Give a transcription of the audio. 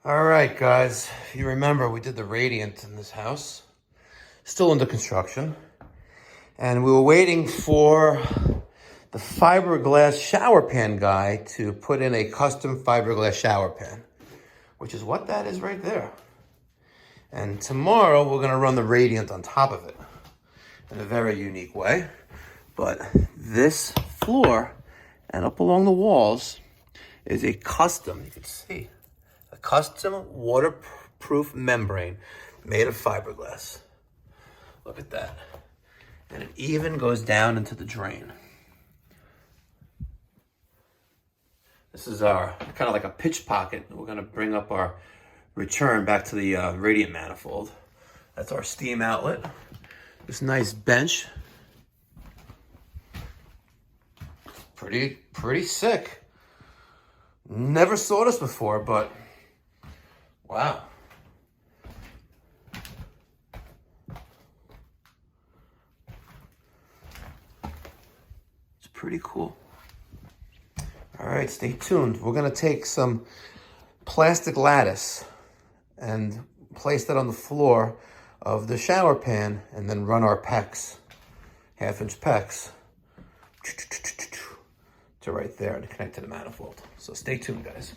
All right, guys. You remember we did the radiant in this house. Still under construction. And we were waiting for the fiberglass shower pan guy to put in a custom fiberglass shower pan, which is what that is right there. And tomorrow we're gonna run the radiant on top of it in a very unique way. But this floor and up along the walls is a custom, you can see, a custom waterproof membrane made of fiberglass. Look at that. And it even goes down into the drain. This is our kind of like a pitch pocket. We're gonna bring up our return back to the radiant manifold. That's our steam outlet. This nice bench. Pretty sick. Never saw this before, but wow. It's pretty cool. All right, stay tuned. We're gonna take some plastic lattice and place that on the floor of the shower pan and then run our PEX, 1/2-inch PEX, to right there to connect to the manifold. So stay tuned, guys.